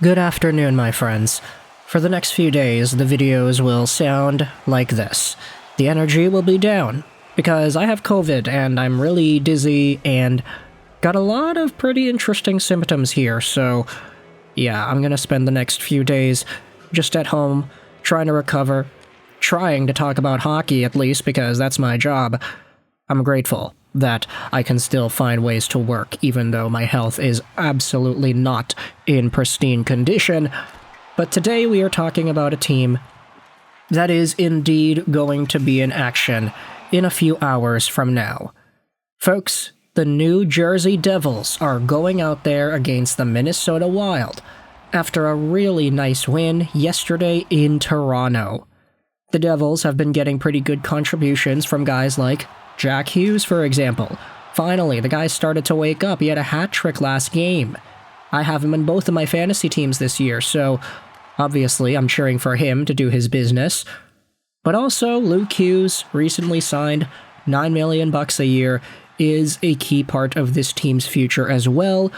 Good afternoon, my friends. For the next few days, the videos will sound like this. The energy will be down, because I have COVID and I'm really dizzy and got a lot of pretty interesting symptoms here, so yeah, I'm gonna spend the next few days just at home, trying to recover, trying to talk about hockey at least, because that's my job. I'm grateful that I can still find ways to work, even though my health is absolutely not in pristine condition. But today we are talking about a team that is indeed going to be in action in a few hours from now. Folks, the New Jersey Devils are going out there against the Minnesota Wild after a really nice win yesterday in Toronto. The Devils have been getting pretty good contributions from guys like Jack Hughes, for example. Finally, the guy started to wake up. He had a hat trick last game. I have him in both of my fantasy teams this year, so obviously I'm cheering for him to do his business. But also, Luke Hughes, recently signed $9 million a year, is a key part of this team's future as well.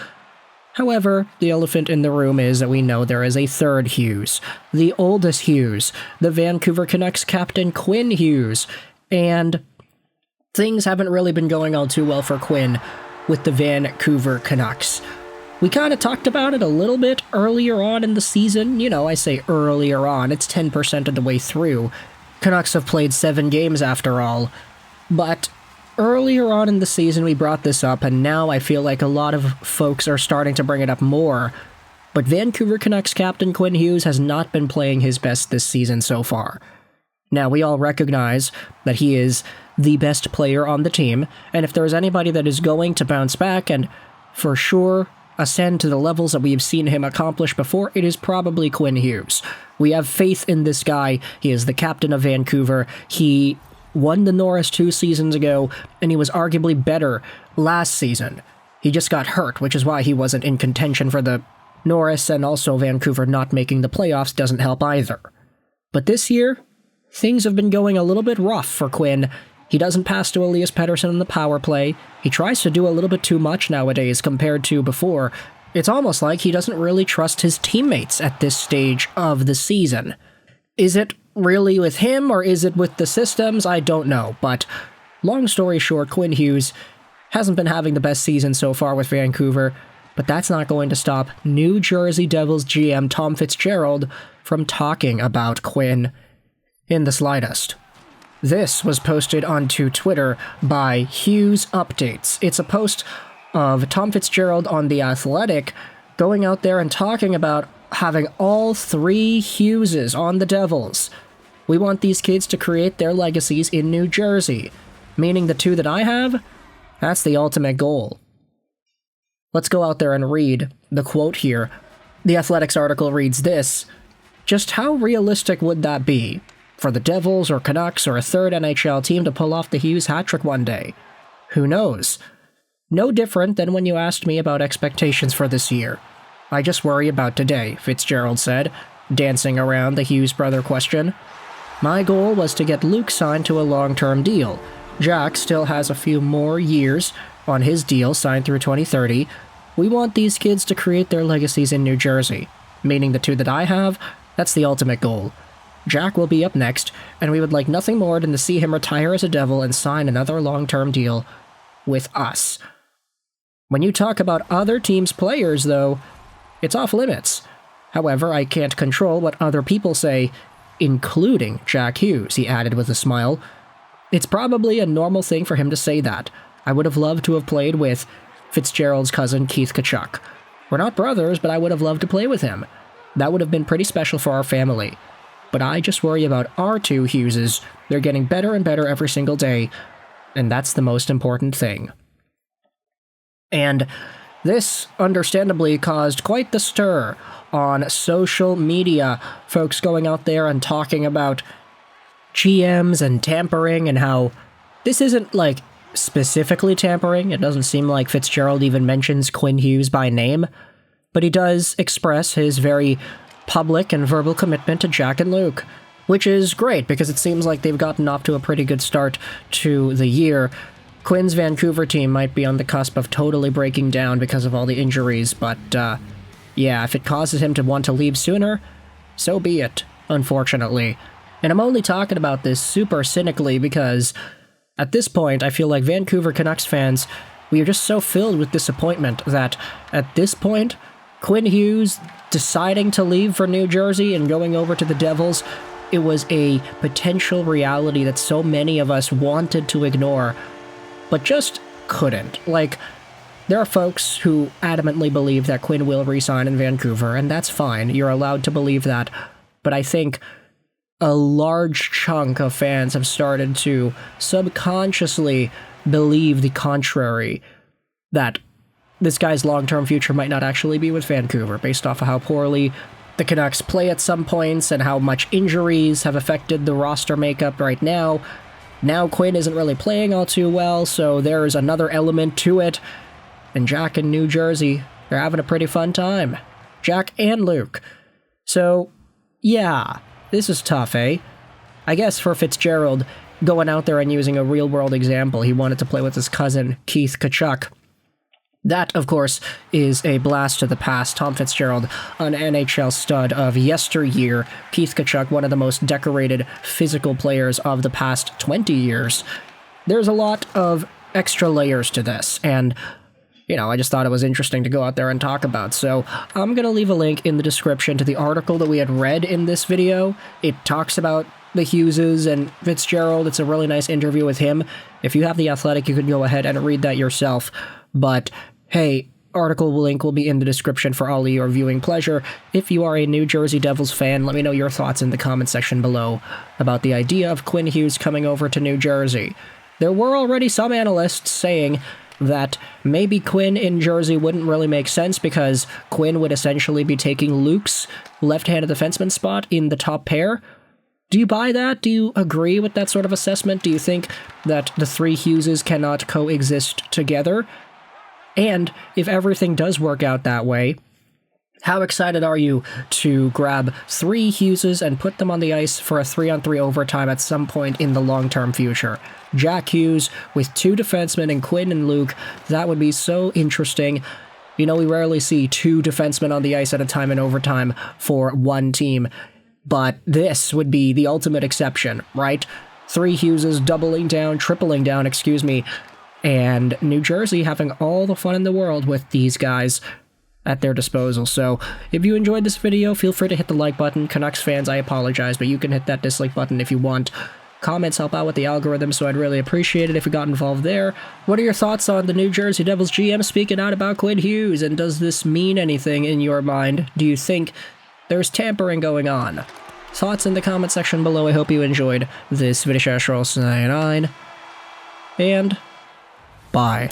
However, the elephant in the room is that we know there is a third Hughes, the oldest Hughes, the Vancouver Canucks captain Quinn Hughes, and things haven't really been going all too well for Quinn with the Vancouver Canucks. We kind of talked about it a little bit earlier on in the season. You know, I say earlier on, it's 10% of the way through. Canucks have played 7 games after all. But earlier on in the season we brought this up, and now I feel like a lot of folks are starting to bring it up more. But Vancouver Canucks captain Quinn Hughes has not been playing his best this season so far. Now, we all recognize that he is the best player on the team, and if there is anybody that is going to bounce back and for sure ascend to the levels that we've seen him accomplish before, it is probably Quinn Hughes. We have faith in this guy. He is the captain of Vancouver. He won the Norris 2 seasons ago, and he was arguably better last season. He just got hurt, which is why he wasn't in contention for the Norris, and also Vancouver not making the playoffs doesn't help either. But this year, things have been going a little bit rough for Quinn. He doesn't pass to Elias Pettersson in the power play. He tries to do a little bit too much nowadays compared to before. It's almost like he doesn't really trust his teammates at this stage of the season. Is it really with him, or is it with the systems? I don't know, but long story short, Quinn Hughes hasn't been having the best season so far with Vancouver, but that's not going to stop New Jersey Devils GM Tom Fitzgerald from talking about Quinn in the slightest. This was posted onto Twitter by Hughes Updates. It's a post of Tom Fitzgerald on The Athletic going out there and talking about having all 3 Hugheses on the Devils. We want these kids to create their legacies in New Jersey, meaning the 2 that I have, that's the ultimate goal. Let's go out there and read the quote here. The Athletics article reads this: "Just how realistic would that be for the Devils or Canucks or a third NHL team to pull off the Hughes hat trick one day? Who knows? No different than when you asked me about expectations for this year. I just worry about today," Fitzgerald said, dancing around the Hughes brother question. "My goal was to get Luke signed to a long-term deal. Jack still has a few more years on his deal signed through 2030. We want these kids to create their legacies in New Jersey, meaning the 2 that I have, that's the ultimate goal. Jack will be up next, and we would like nothing more than to see him retire as a Devil and sign another long-term deal with us." When you talk about other teams' players, though, it's off limits. However, I can't control what other people say, including Jack Hughes, he added with a smile. It's probably a normal thing for him to say that. I would have loved to have played with Fitzgerald's cousin Keith Tkachuk. We're not brothers, but I would have loved to play with him. That would have been pretty special for our family. But I just worry about our 2 Hugheses. They're getting better and better every single day, and that's the most important thing. And this, understandably, caused quite the stir on social media. Folks going out there and talking about GMs and tampering and how this isn't, like, specifically tampering. It doesn't seem like Fitzgerald even mentions Quinn Hughes by name, but he does express his very public and verbal commitment to Jack and Luke, which is great because it seems like they've gotten off to a pretty good start to the year. Quinn's Vancouver team might be on the cusp of totally breaking down because of all the injuries, but yeah, if it causes him to want to leave sooner, so be it, unfortunately. And I'm only talking about this super cynically because at this point, I feel like Vancouver Canucks fans, we are just so filled with disappointment that at this point, Quinn Hughes deciding to leave for New Jersey and going over to the Devils, it was a potential reality that so many of us wanted to ignore, but just couldn't. Like, there are folks who adamantly believe that Quinn will re-sign in Vancouver, and that's fine. You're allowed to believe that. But I think a large chunk of fans have started to subconsciously believe the contrary, that this guy's long-term future might not actually be with Vancouver, based off of how poorly the Canucks play at some points and how much injuries have affected the roster makeup right now. Now Quinn isn't really playing all too well, so there's another element to it. And Jack in New Jersey, they're having a pretty fun time. Jack and Luke. So, yeah, this is tough, eh? I guess for Fitzgerald, going out there and using a real-world example, he wanted to play with his cousin, Keith Tkachuk. That, of course, is a blast to the past. Tom Fitzgerald, an NHL stud of yesteryear. Keith Tkachuk, one of the most decorated physical players of the past 20 years. There's a lot of extra layers to this, and I just thought it was interesting to go out there and talk about. So I'm going to leave a link in the description to the article that we had read in this video. It talks about the Hugheses and Fitzgerald. It's a really nice interview with him. If you have The Athletic, you can go ahead and read that yourself. But hey, article link will be in the description for all of your viewing pleasure. If you are a New Jersey Devils fan, let me know your thoughts in the comment section below about the idea of Quinn Hughes coming over to New Jersey. There were already some analysts saying that maybe Quinn in Jersey wouldn't really make sense because Quinn would essentially be taking Luke's left-handed defenseman spot in the top pair. Do you buy that? Do you agree with that sort of assessment? Do you think that the three Hugheses cannot coexist together? And if everything does work out that way, how excited are you to grab three Hugheses and put them on the ice for a 3-on-3 overtime at some point in the long-term future? Jack Hughes with two defensemen and Quinn and Luke, that would be so interesting. We rarely see two defensemen on the ice at a time in overtime for one team, but this would be the ultimate exception, right? Three Hugheses doubling down, tripling down, and New Jersey having all the fun in the world with these guys at their disposal. So if you enjoyed this video, feel free to hit the like button. Canucks fans, I apologize, but you can hit that dislike button if you want. Comments help out with the algorithm, so I'd really appreciate it if you got involved there. What are your thoughts on the New Jersey Devils GM speaking out about Quinn Hughes, and does this mean anything in your mind? Do you think there's tampering going on? Thoughts in the comment section below. I hope you enjoyed this video. And bye.